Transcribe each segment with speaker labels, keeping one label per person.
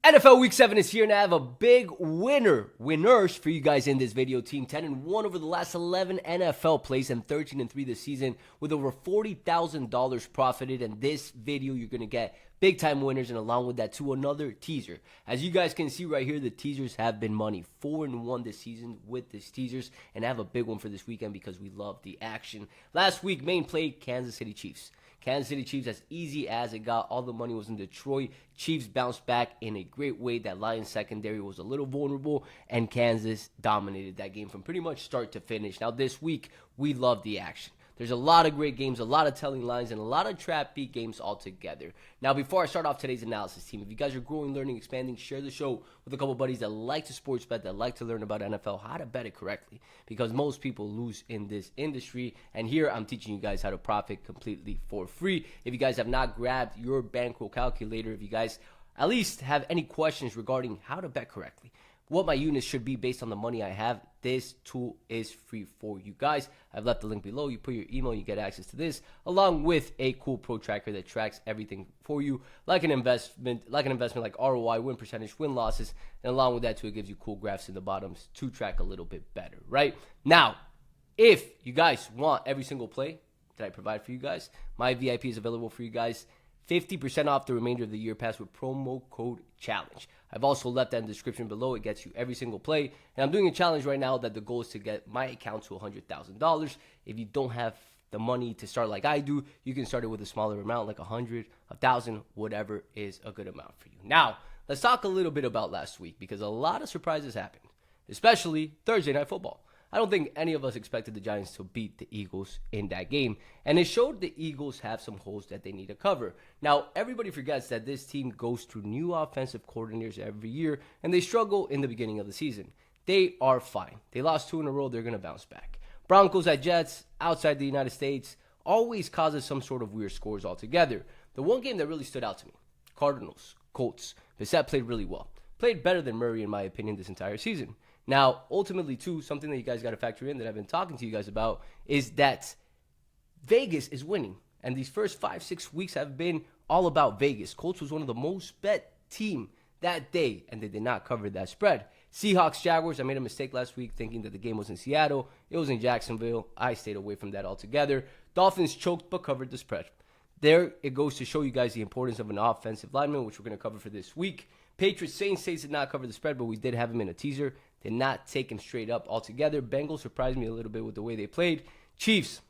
Speaker 1: NFL Week 7 is here, and I have a big winners for you guys in this video. Team 10-1 over the last 11 NFL plays and 13-3 this season with over $40,000 profited. And this video, you're going to get big-time winners, and along with that, too, another teaser. As you guys can see right here, the teasers have been money. 4-1 this season with these teasers, and I have a big one for this weekend because we love the action. Last week, main play, Kansas City Chiefs. Kansas City Chiefs, as easy as it got. All the money was in Detroit. Chiefs bounced back in a great way. That Lions secondary was a little vulnerable, and Kansas dominated that game from pretty much start to finish. Now, this week, we love the action. There's a lot of great games, a lot of telling lines, and a lot of trap beat games all together. Now, before I start off today's analysis, team, if you guys are growing, learning, expanding, share the show with a couple buddies that like to sports bet, that like to learn about NFL, how to bet it correctly, because most people lose in this industry. And here, I'm teaching you guys how to profit completely for free. If you guys have not grabbed your Bankroll calculator, if you guys at least have any questions regarding how to bet correctly, what my units should be based on the money I have, this tool is free for you guys. I've left the link below. You put your email, you get access to this, along with a cool pro tracker that tracks everything for you, like an investment like ROI, win percentage, win losses, and along with that too, it gives you cool graphs in the bottoms to track a little bit better, right? Now, if you guys want every single play that I provide for you guys, my VIP is available for you guys. 50% off the remainder of the year pass with promo code CHALLENGE. I've also left that in the description below. It gets you every single play. And I'm doing a challenge right now that the goal is to get my account to $100,000. If you don't have the money to start like I do, you can start it with a smaller amount, like 100, 1,000, whatever is a good amount for you. Now, let's talk a little bit about last week because a lot of surprises happened, especially Thursday Night Football. I don't think any of us expected the Giants to beat the Eagles in that game. And it showed the Eagles have some holes that they need to cover. Now, everybody forgets that this team goes through new offensive coordinators every year, and they struggle in the beginning of the season. They are fine. They lost 2 in a row. They're going to bounce back. Broncos at Jets, outside the United States, always causes some sort of weird scores altogether. The one game that really stood out to me, Cardinals, Colts. Bissett played really well. Played better than Murray, in my opinion, this entire season. Now, ultimately, too, something that you guys got to factor in that I've been talking to you guys about is that Vegas is winning. And these first 5-6 weeks have been all about Vegas. Colts was one of the most bet team that day, and they did not cover that spread. Seahawks, Jaguars, I made a mistake last week thinking that the game was in Seattle. It was in Jacksonville. I stayed away from that altogether. Dolphins choked but covered the spread. There it goes to show you guys the importance of an offensive lineman, which we're going to cover for this week. Patriots, Saints did not cover the spread, but we did have him in a teaser. Did not take him straight up altogether. Bengals surprised me a little bit with the way they played. Chiefs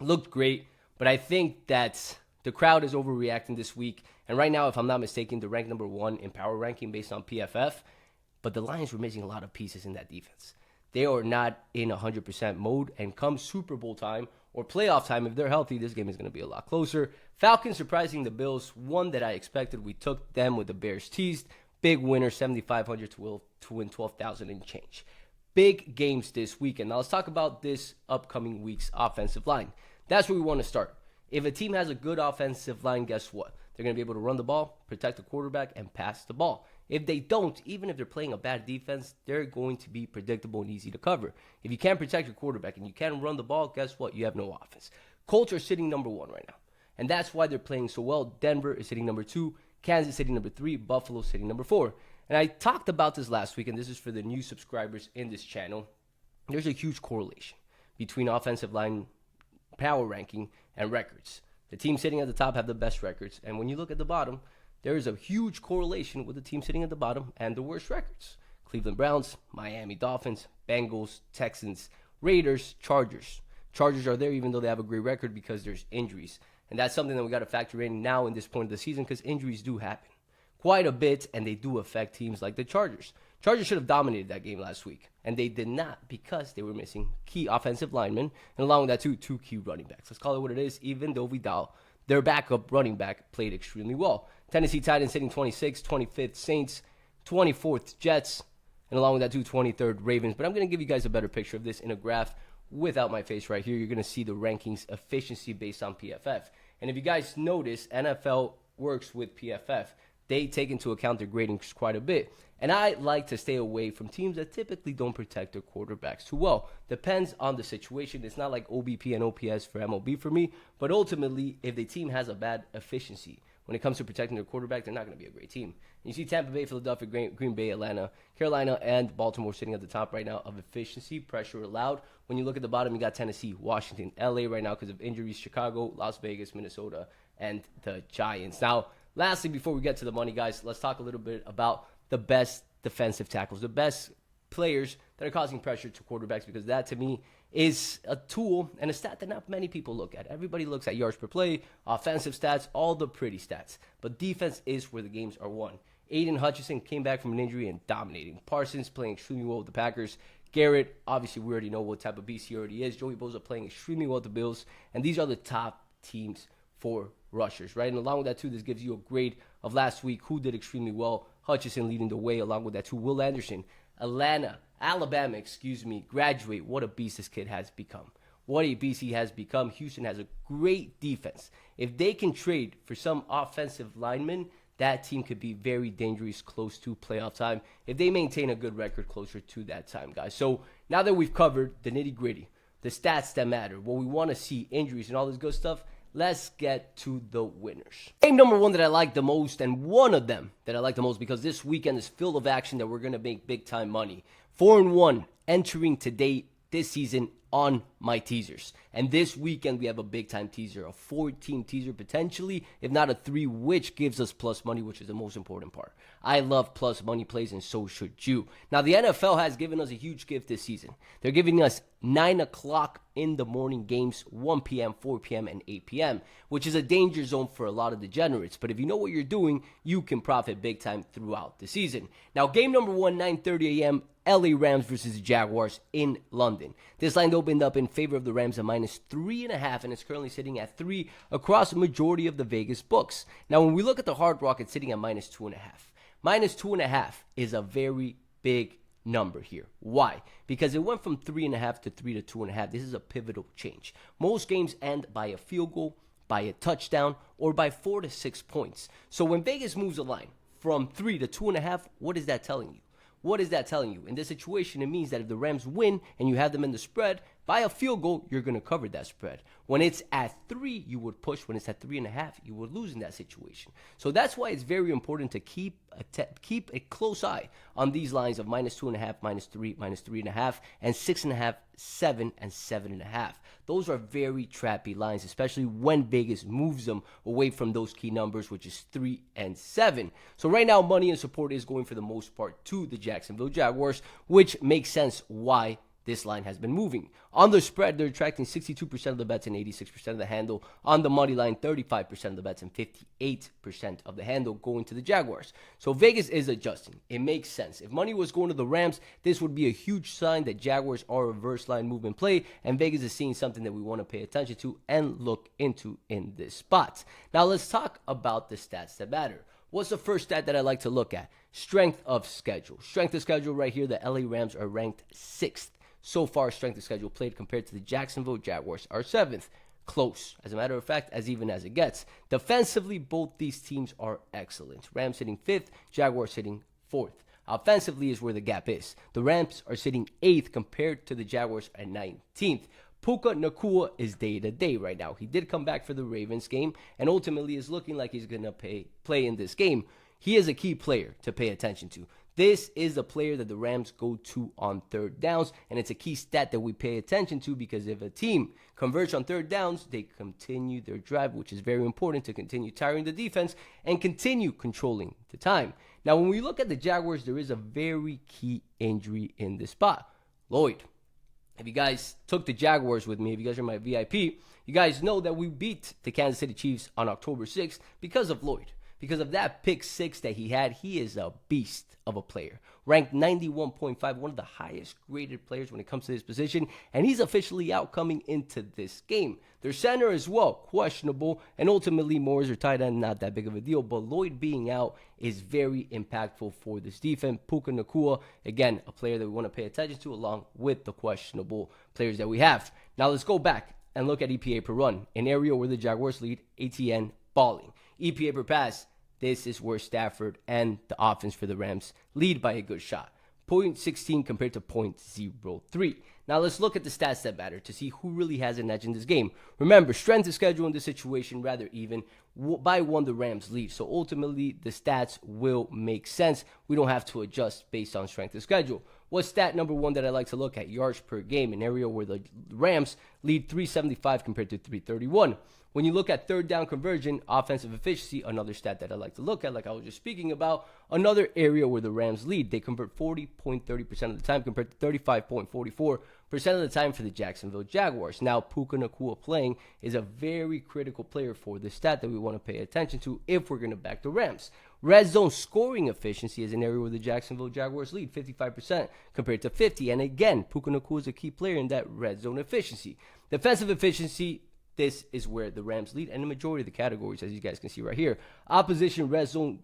Speaker 1: looked great, but I think that the crowd is overreacting this week. And right now, if I'm not mistaken, they're ranked number 1 in power ranking based on PFF. But the Lions were missing a lot of pieces in that defense. They are not in 100% mode. And come Super Bowl time or playoff time, if they're healthy, this game is going to be a lot closer. Falcons surprising the Bills. One that I expected. We took them with the Bears teased. Big winner, 7,500 to win 12,000 and change. Big games this weekend. Now let's talk about this upcoming week's offensive line. That's where we want to start. If a team has a good offensive line, guess what? They're going to be able to run the ball, protect the quarterback, and pass the ball. If they don't, even if they're playing a bad defense, they're going to be predictable and easy to cover. If you can't protect your quarterback and you can't run the ball, guess what? You have no offense. Colts are sitting number 1 right now, and that's why they're playing so well. Denver is sitting number 2. Kansas City number 3, Buffalo sitting number 4. And I talked about this last week, and this is for the new subscribers in this channel. There's a huge correlation between offensive line power ranking and records. The team sitting at the top have the best records, and when you look at the bottom, there is a huge correlation with the team sitting at the bottom and the worst records. Cleveland Browns, Miami Dolphins, Bengals, Texans, Raiders, Chargers. Chargers are there even though they have a great record because there's injuries. And that's something that we got to factor in now in this point of the season because injuries do happen quite a bit, and they do affect teams like the Chargers. Chargers should have dominated that game last week, and they did not because they were missing key offensive linemen, and along with that, two key running backs. Let's call it what it is, even though Vidal, their backup running back, played extremely well. Tennessee Titans sitting 26th, 25th Saints, 24th Jets, and along with that, 23rd Ravens. But I'm going to give you guys a better picture of this in a graph without my face right here. You're going to see the rankings efficiency based on PFF. And if you guys notice, NFL works with PFF. They take into account their gradings quite a bit. And I like to stay away from teams that typically don't protect their quarterbacks too well. Depends on the situation. It's not like OBP and OPS for MLB for me. But ultimately, if the team has a bad efficiency when it comes to protecting their quarterback, they're not going to be a great team. You see Tampa Bay, Philadelphia, Green Bay, Atlanta, Carolina, and Baltimore sitting at the top right now of efficiency, pressure allowed. When you look at the bottom, you got Tennessee, Washington, LA right now because of injuries, Chicago, Las Vegas, Minnesota, and the Giants. Now, lastly, before we get to the money, guys, let's talk a little bit about the best defensive tackles, the best players that are causing pressure to quarterbacks, because that, to me, is a tool and a stat that not many people look at. Everybody looks at yards per play, offensive stats, all the pretty stats. But defense is where the games are won. Aiden Hutchinson came back from an injury and dominating. Parsons playing extremely well with the Packers. Garrett, obviously, we already know what type of beast he already is. Joey Bosa playing extremely well with the Bills. And these are the top teams for rushers, right? And along with that, too, this gives you a grade of last week who did extremely well. Hutchinson leading the way. Along with that, too, Will Anderson, Alabama, graduate. What a beast this kid has become. What a beast he has become. Houston has a great defense. If they can trade for some offensive linemen, that team could be very dangerous close to playoff time if they maintain a good record closer to that time, guys. So now that we've covered the nitty-gritty, the stats that matter, what we want to see, injuries and all this good stuff, let's get to the winners. Game number one that I like the most, and one of them that I like the most because this weekend is full of action that we're going to make big-time money. 4-1 entering today, this season, on my teasers. And this weekend, we have a big-time teaser, a 4-team teaser potentially, if not a 3, which gives us plus money, which is the most important part. I love plus money plays, and so should you. Now, the NFL has given us a huge gift this season. They're giving us 9 o'clock in the morning games, 1 p.m., 4 p.m., and 8 p.m., which is a danger zone for a lot of degenerates. But if you know what you're doing, you can profit big time throughout the season. Now, game number 1, 9:30 a.m., LA Rams versus the Jaguars in London. This line opened up in favor of the Rams at -3.5, and it's currently sitting at 3 across the majority of the Vegas books. Now, when we look at the Hard Rock, it's sitting at -2.5. -2.5 is a very big number here. Why? Because it went from 3.5 to 3 to 2.5. This is a pivotal change. Most games end by a field goal, by a touchdown, or by 4 to 6 points. So when Vegas moves a line from 3 to 2.5, what is that telling you? What is that telling you? In this situation, it means that if the Rams win and you have them in the spread, by a field goal, you're going to cover that spread. When it's at 3, you would push. When it's at 3.5, you would lose in that situation. So that's why it's very important to keep a close eye on these lines of -2.5, -3, -3.5, and 6.5, 7, and 7.5. Those are very trappy lines, especially when Vegas moves them away from those key numbers, which is 3 and 7. So right now, money and support is going for the most part to the Jacksonville Jaguars, which makes sense why this line has been moving. On the spread, they're attracting 62% of the bets and 86% of the handle. On the money line, 35% of the bets and 58% of the handle going to the Jaguars. So Vegas is adjusting. It makes sense. If money was going to the Rams, this would be a huge sign that Jaguars are a reverse line movement play, and Vegas is seeing something that we want to pay attention to and look into in this spot. Now let's talk about the stats that matter. What's the first stat that I like to look at? Strength of schedule. Strength of schedule right here, the LA Rams are ranked 6th. So far, strength of schedule played compared to the Jacksonville Jaguars are 7th. Close, as a matter of fact, as even as it gets. Defensively, both these teams are excellent. Rams sitting 5th, Jaguars sitting 4th. Offensively is where the gap is. The Rams are sitting 8th compared to the Jaguars at 19th. Puka Nacua is day-to-day right now. He did come back for the Ravens game and ultimately is looking like he's going to play in this game. He is a key player to pay attention to. This is the player that the Rams go to on third downs, and it's a key stat that we pay attention to because if a team converts on third downs, they continue their drive, which is very important to continue tiring the defense and continue controlling the time. Now, when we look at the Jaguars, there is a very key injury in this spot. Lloyd. If you guys took the Jaguars with me, if you guys are my VIP, you guys know that we beat the Kansas City Chiefs on October 6th because of Lloyd. Because of that pick 6 that he had, he is a beast of a player. Ranked 91.5, one of the highest graded players when it comes to this position, and he's officially out coming into this game. Their center as well, questionable, and ultimately Moore's or tight end, not that big of a deal, but Lloyd being out is very impactful for this defense. Puka Nacua, again, a player that we want to pay attention to along with the questionable players that we have. Now let's go back and look at EPA per run, an area where the Jaguars lead, ATN balling. EPA per pass, this is where Stafford and the offense for the Rams lead by a good shot. 0.16 compared to 0.03. Now let's look at the stats that matter to see who really has an edge in this game. Remember, strength of schedule in this situation rather even. By one, the Rams lead. So ultimately, the stats will make sense. We don't have to adjust based on strength of schedule. What's stat number one that I like to look at? Yards per game, an area where the Rams lead 375 compared to 331. When you look at third down conversion, offensive efficiency, another stat that I like to look at, like I was just speaking about, another area where the Rams lead. They convert 40.30% of the time compared to 35.44% of the time for the Jacksonville Jaguars. Now, Puka Nacua playing is a very critical player for this stat that we want to pay attention to if we're going to back the Rams. Red zone scoring efficiency is an area where the Jacksonville Jaguars lead 55% compared to 50%. And again, Puka Nacua is a key player in that red zone efficiency. Defensive efficiency, this is where the Rams lead, and the majority of the categories, as you guys can see right here. Opposition red zone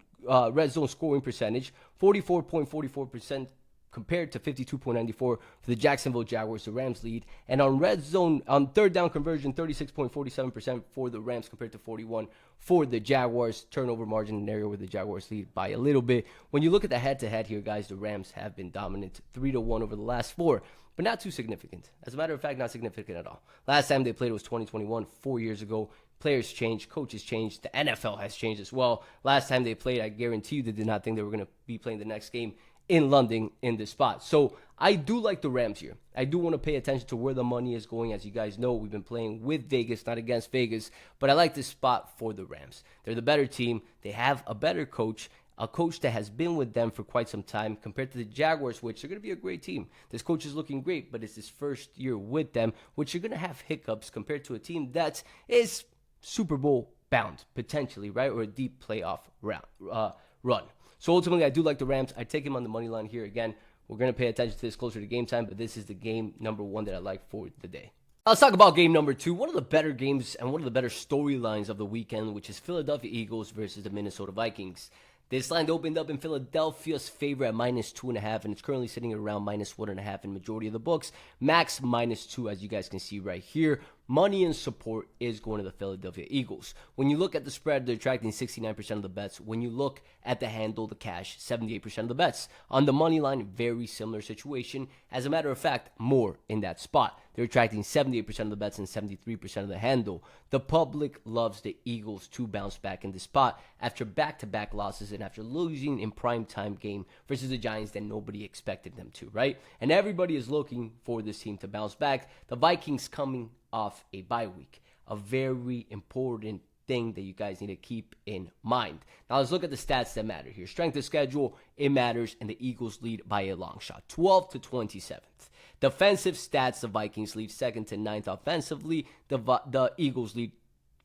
Speaker 1: scoring percentage, 44.44% compared to 52.94 for the Jacksonville Jaguars. The Rams lead, and on third down conversion, 36.47% for the Rams compared to 41 for the Jaguars. Turnover margin, an area where the Jaguars lead by a little bit. When you look at the head-to-head here, guys, the Rams have been dominant, 3-1 over the last 4. But not too significant. As a matter of fact, not significant at all. Last time they played was 2021, 4 years ago. Players changed, coaches changed, the NFL has changed as well. Last time they played, I guarantee you they did not think they were going to be playing the next game in London in this spot. So I do like the Rams here. I do want to pay attention to where the money is going. As you guys know, we've been playing with Vegas, not against Vegas. But I like this spot for the Rams. They're the better team. They have a better coach. A coach that has been with them for quite some time compared to the Jaguars, which are going to be a great team. This coach is looking great, but it's his first year with them, which are going to have hiccups compared to a team that is Super Bowl bound, potentially, right? Or a deep playoff run. So ultimately, I do like the Rams. I take him on the money line here again. We're going to pay attention to this closer to game time, but this is the game number one that I like for the day. Let's talk about game number 2. One of the better games and one of the better storylines of the weekend, which is Philadelphia Eagles versus the Minnesota Vikings. This line opened up in Philadelphia's favor at -2.5, and it's currently sitting around -1.5 in majority of the books. Max -2, as you guys can see right here. Money and support is going to the Philadelphia Eagles. When you look at the spread, they're attracting 69% of the bets. When you look at the handle, the cash, 78% of the bets. On the money line, very similar situation. As a matter of fact, more in that spot. They're attracting 78% of the bets and 73% of the handle. The public loves the Eagles to bounce back in this spot after back-to-back losses and after losing in primetime game versus the Giants that nobody expected them to, right? And everybody is looking for this team to bounce back. The Vikings coming off a bye week, a very important thing that you guys need to keep in mind. Now let's look at the stats that matter here. Strength of schedule, it matters, and the Eagles lead by a long shot, 12th to 27th. Defensive stats, the Vikings lead 2nd to 9th offensively. The Eagles lead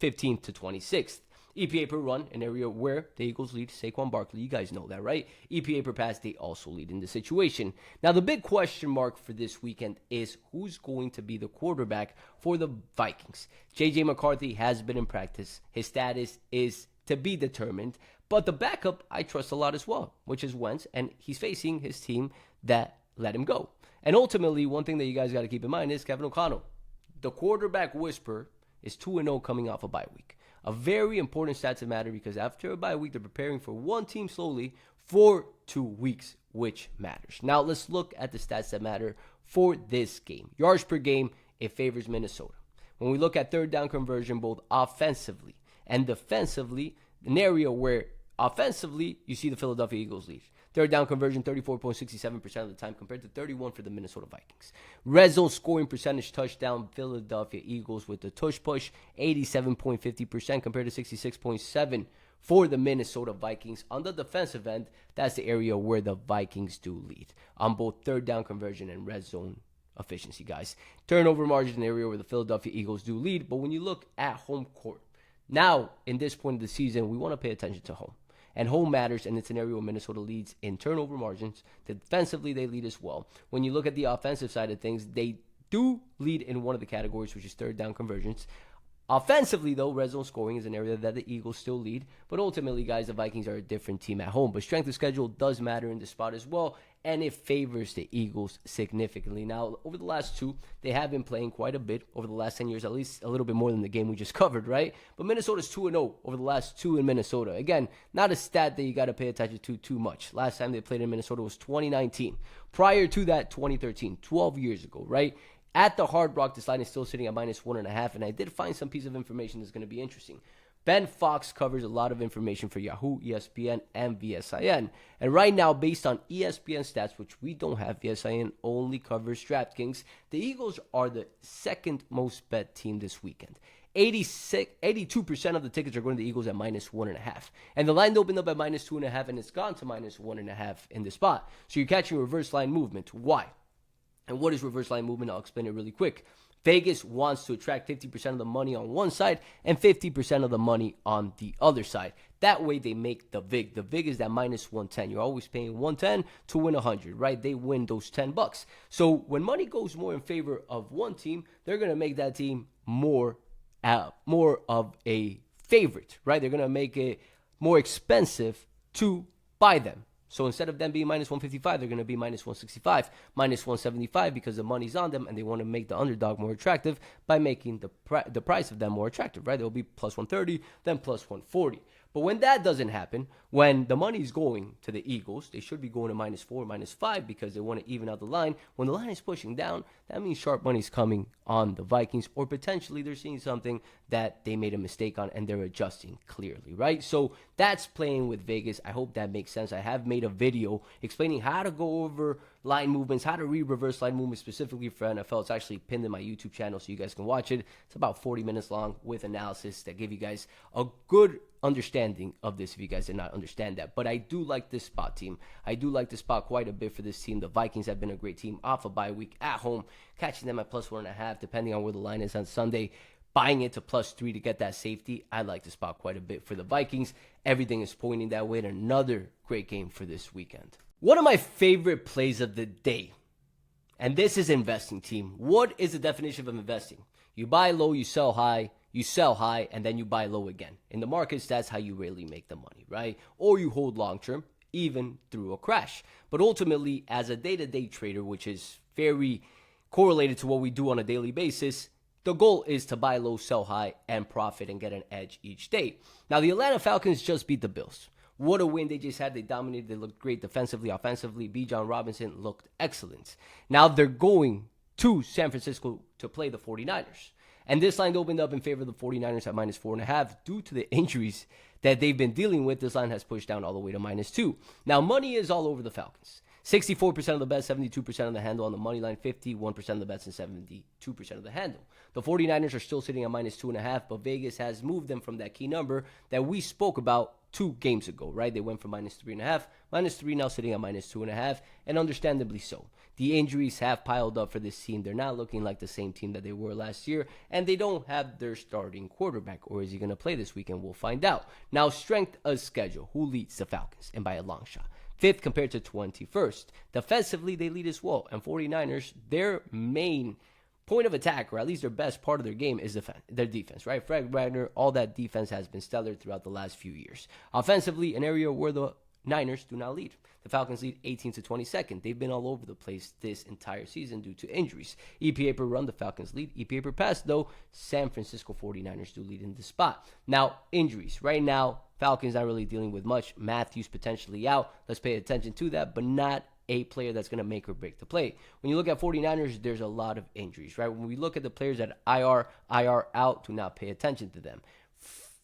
Speaker 1: 15th to 26th. EPA per run, an area where the Eagles lead Saquon Barkley. You guys know that, right? EPA per pass, they also lead in the situation. Now, the big question mark for this weekend is who's going to be the quarterback for the Vikings. J.J. McCarthy has been in practice. His status is to be determined. But the backup, I trust a lot as well, which is Wentz, and he's facing his team that let him go. And ultimately, one thing that you guys got to keep in mind is Kevin O'Connell. The quarterback whisperer is 2-0 coming off a bye week. A very important stat to matter because after a bye week, they're preparing for one team slowly for 2 weeks, which matters. Now, let's look at the stats that matter for this game. Yards per game, it favors Minnesota. When we look at third down conversion, both offensively and defensively, an area where offensively, you see the Philadelphia Eagles lead. Third down conversion, 34.67% of the time compared to 31 for the Minnesota Vikings. Red zone scoring percentage touchdown, Philadelphia Eagles with the tush push, 87.50% compared to 66.7% for the Minnesota Vikings. On the defensive end, that's the area where the Vikings do lead on both third down conversion and red zone efficiency, guys. Turnover margin, an area where the Philadelphia Eagles do lead. But when you look at home court, now in this point of the season, we want to pay attention to home. And home matters, and it's an area where Minnesota leads in turnover margins. Defensively, they lead as well. When you look at the offensive side of things, they do lead in one of the categories, which is third down conversions. Offensively, though, red zone scoring is an area that the Eagles still lead. But ultimately, guys, the Vikings are a different team at home. But strength of schedule does matter in this spot as well, and it favors the Eagles significantly. Now, over the last two, they have been playing quite a bit over the last 10 years, at least a little bit more than the game we just covered, right? But Minnesota's 2-0 over the last two in Minnesota. Again, not a stat that you got to pay attention to too much. Last time they played in Minnesota was 2019. Prior to that, 2013, 12 years ago, right? At the Hard Rock, this line is still sitting at -1.5, and I did find some piece of information that's going to be interesting. Ben Fox covers a lot of information for Yahoo, ESPN, and VSIN. And right now, based on ESPN stats, which we don't have, VSIN only covers DraftKings, the Eagles are the second most bet team this weekend. 82% of the tickets are going to the Eagles at -1.5. And the line opened up at -2.5, and it's gone to -1.5 in this spot. So you're catching reverse line movement. Why? And what is reverse line movement? I'll explain it really quick. Vegas wants to attract 50% of the money on one side and 50% of the money on the other side. That way they make the VIG. The VIG is that -110. You're always paying 110 to win 100, right? They win those $10. So when money goes more in favor of one team, they're going to make that team more of a favorite, right? They're going to make it more expensive to buy them. So instead of them being -155, they're going to be -165, -175 because the money's on them and they want to make the underdog more attractive by making the price of them more attractive, right? They'll be +130, then +140. But when that doesn't happen, when the money's going to the Eagles, they should be going to -4, -5 because they want to even out the line. When the line is pushing down, that means sharp money's coming on the Vikings, or potentially they're seeing something that they made a mistake on and they're adjusting clearly, right? So that's playing with Vegas. I hope that makes sense. I have made a video explaining how to go over line movements, how to read reverse line movements specifically for NFL. It's actually pinned in my YouTube channel so you guys can watch it. It's about 40 minutes long with analysis that give you guys a good understanding of this if you guys did not understand that. But I do like this spot, team. I do like this spot quite a bit for this team. The Vikings have been a great team off a bye week at home, catching them at +1.5 depending on where the line is on Sunday, buying it to +3 to get that safety. I like the spot quite a bit for the Vikings. Everything is pointing that way, and another great game for this weekend. One of my favorite plays of the day, and this is investing, team. What is the definition of investing? You buy low, you sell high, and then you buy low again. In the markets, that's how you really make the money, right? Or you hold long term, even through a crash. But ultimately, as a day-to-day trader, which is very correlated to what we do on a daily basis, the goal is to buy low, sell high, and profit and get an edge each day. Now, the Atlanta Falcons just beat the Bills. What a win they just had. They dominated. They looked great defensively, offensively. Bijan Robinson looked excellent. Now they're going to San Francisco to play the 49ers. And this line opened up in favor of the 49ers at -4.5 due to the injuries that they've been dealing with. This line has pushed down all the way to -2. Now, money is all over the Falcons. 64% of the bets, 72% of the handle on the money line, 51% of the bets, and 72% of the handle. The 49ers are still sitting at -2.5, but Vegas has moved them from that key number that we spoke about 2 games ago, right? They went from -3.5, -3 now sitting at -2.5, and understandably so. The injuries have piled up for this team. They're not looking like the same team that they were last year, and they don't have their starting quarterback. Or is he going to play this weekend? We'll find out. Now, strength of schedule. Who leads the Falcons? And by a long shot. 5th compared to 21st. Defensively, they lead as well. And 49ers, their main point of attack, or at least their best part of their game, is their defense, right? Fred Wagner, all that defense has been stellar throughout the last few years. Offensively, an area where the Niners do not lead. The Falcons lead 18 to 22nd. They've been all over the place this entire season due to injuries. EPA per run, the Falcons lead. EPA per pass, though, San Francisco 49ers do lead in this spot. Now, injuries. Right now, Falcons not really dealing with much. Matthews potentially out. Let's pay attention to that, but not a player that's going to make or break the play. When you look at 49ers, there's a lot of injuries, right? When we look at the players that IR out, do not pay attention to them.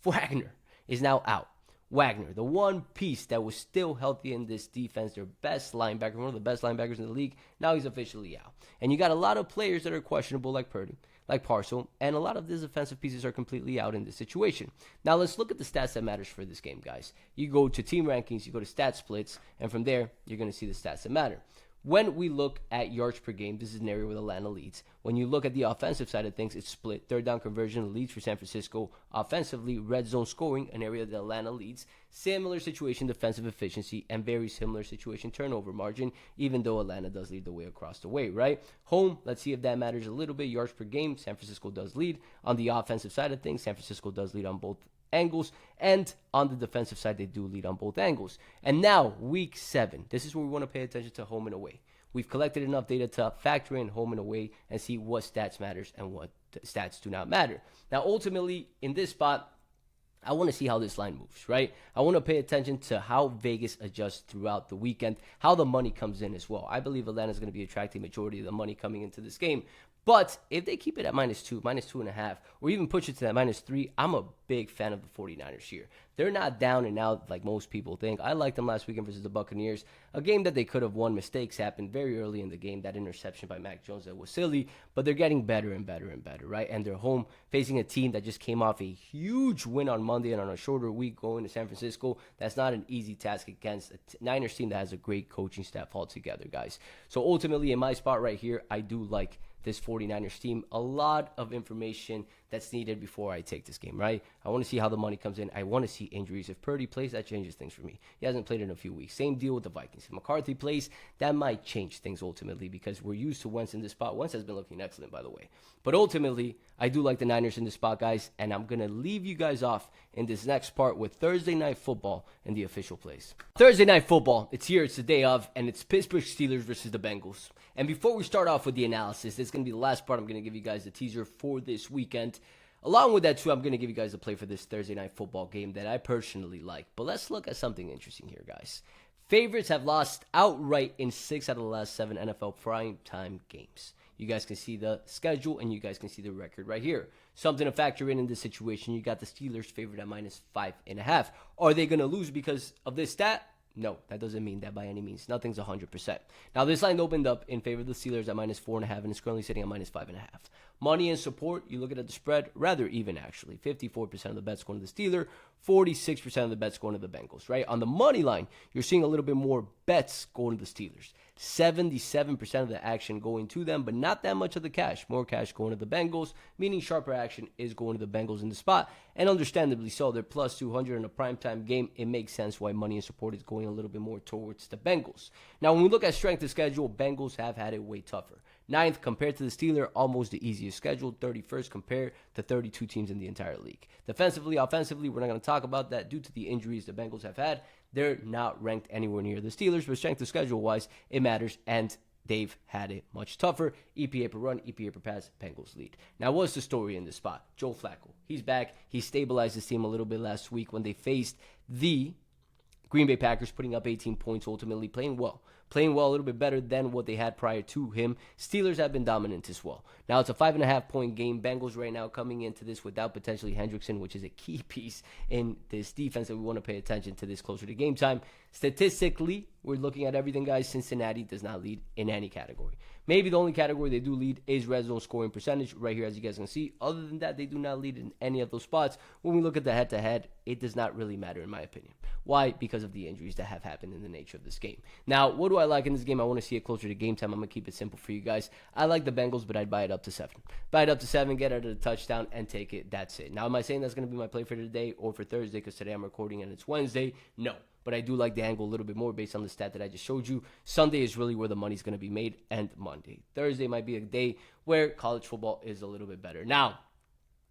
Speaker 1: Wagner is now out. Wagner, the one piece that was still healthy in this defense, their best linebacker, one of the best linebackers in the league, now he's officially out. And you got a lot of players that are questionable like Purdy, like Parcel, and a lot of these offensive pieces are completely out in this situation. Now let's look at the stats that matters for this game, guys. You go to team rankings, you go to stat splits, and from there, you're going to see the stats that matter. When we look at yards per game, this is an area where Atlanta leads. When you look at the offensive side of things, it's split. Third down conversion leads for San Francisco. Offensively, red zone scoring, an area that Atlanta leads. Similar situation, defensive efficiency, and very similar situation, turnover margin, even though Atlanta does lead the way across the way, right? Home, let's see if that matters a little bit. Yards per game, San Francisco does lead. On the offensive side of things, San Francisco does lead on both angles, and on the defensive side they do lead on both angles. And now week 7, this is where we want to pay attention to home and away. We've collected enough data to factor in home and away and see what stats matters and what stats do not matter. Now ultimately in this spot, I want to see how this line moves, right? I want to pay attention to how Vegas adjusts throughout the weekend, how the money comes in as well. I believe Atlanta is going to be attracting majority of the money coming into this game. But if they keep it at -2, -2.5, or even push it to that -3, I'm a big fan of the 49ers here. They're not down and out like most people think. I liked them last weekend versus the Buccaneers, a game that they could have won. Mistakes happened very early in the game. That interception by Mac Jones, that was silly, but they're getting better and better and better, right? And they're home facing a team that just came off a huge win on Monday and on a shorter week going to San Francisco. That's not an easy task against a Niners team that has a great coaching staff altogether, guys. So ultimately, in my spot right here, I do like this 49ers team. A lot of information that's needed before I take this game, right? I want to see how the money comes in. I want to see injuries. If Purdy plays, that changes things for me. He hasn't played in a few weeks. Same deal with the Vikings. If McCarthy plays, that might change things ultimately because we're used to Wentz in this spot. Wentz has been looking excellent, by the way. But ultimately, I do like the Niners in this spot, guys, and I'm going to leave you guys off in this next part with Thursday Night Football and the official plays. Thursday Night Football, it's here, it's the day of, and it's Pittsburgh Steelers versus the Bengals. And before we start off with the analysis, this is going to be the last part. I'm going to give you guys the teaser for this weekend. Along with that, too, I'm going to give you guys a play for this Thursday Night Football game that I personally like. But let's look at something interesting here, guys. Favorites have lost outright in 6 out of the last 7 NFL primetime games. You guys can see the schedule, and you guys can see the record right here. Something to factor in this situation. You got the Steelers favored at -5.5. Are they going to lose because of this stat? No, that doesn't mean that by any means. Nothing's 100%. Now, this line opened up in favor of the Steelers at -4.5 and is currently sitting at -5.5. Money and support, you look at the spread, rather even actually. 54% of the bets going to the Steelers, 46% of the bets going to the Bengals, right? On the money line, you're seeing a little bit more bets going to the Steelers. 77% of the action going to them, but not that much of the cash. More cash going to the Bengals, meaning sharper action is going to the Bengals in the spot. And understandably so, they're plus 200 in a primetime game. It makes sense why money and support is going a little bit more towards the Bengals. Now, when we look at strength of schedule, Bengals have had it way tougher. 9th compared to the Steelers, almost the easiest schedule. 31st compared to 32 teams in the entire league. Defensively, offensively, we're not going to talk about that due to the injuries the Bengals have had. They're not ranked anywhere near the Steelers, but strength of schedule-wise, it matters, and they've had it much tougher. EPA per run, EPA per pass, Bengals lead. Now, what's the story in this spot? Joe Flacco. He's back. He stabilized his team a little bit last week when they faced the Green Bay Packers, putting up 18 points, ultimately playing well. Playing well, a little bit better than what they had prior to him. Steelers have been dominant as well. Now, it's a 5.5-point game. Bengals right now coming into this without potentially Hendrickson, which is a key piece in this defense that we want to pay attention to this closer to game time. Statistically, we're looking at everything, guys. Cincinnati does not lead in any category. Maybe the only category they do lead is red zone scoring percentage right here, as you guys can see. Other than that, they do not lead in any of those spots. When we look at the head-to-head, it does not really matter in my opinion. Why? Because of the injuries that have happened in the nature of this game. Now, what do I like in this game? I want to see it closer to game time. I'm going to keep it simple for you guys. I like the Bengals, but I'd buy it up to 7. Buy it up to 7, get out of the touchdown, and take it. That's it. Now, am I saying that's going to be my play for today or for Thursday because today I'm recording and it's Wednesday? No. But I do like the angle a little bit more based on the stat that I just showed you. Sunday is really where the money's going to be made, and Monday. Thursday might be a day where college football is a little bit better. Now,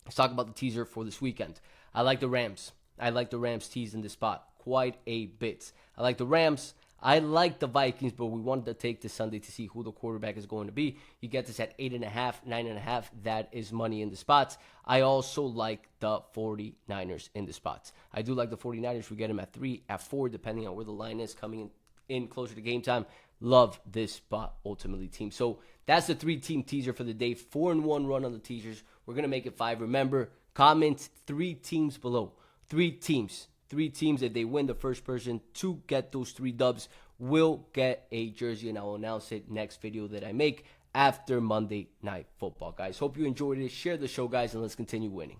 Speaker 1: let's talk about the teaser for this weekend. I like the Rams. I like the Rams tease in this spot quite a bit. I like the Rams. I like the Vikings, but we wanted to take this Sunday to see who the quarterback is going to be. You get this at 8.5, 9.5. That is money in the spots. I also like the 49ers in the spots. I do like the 49ers. We get them at 3, at 4, depending on where the line is coming in closer to game time. Love this spot, ultimately, team. So that's the 3-team teaser for the day. 4-1 run on the teasers. We're going to make it 5. Remember, comment 3 teams below. 3 teams. 3 teams, if they win, the first person to get those 3 dubs will get a jersey, and I will announce it next video that I make after Monday Night Football, guys. Hope you enjoyed it. Share the show, guys, and let's continue winning.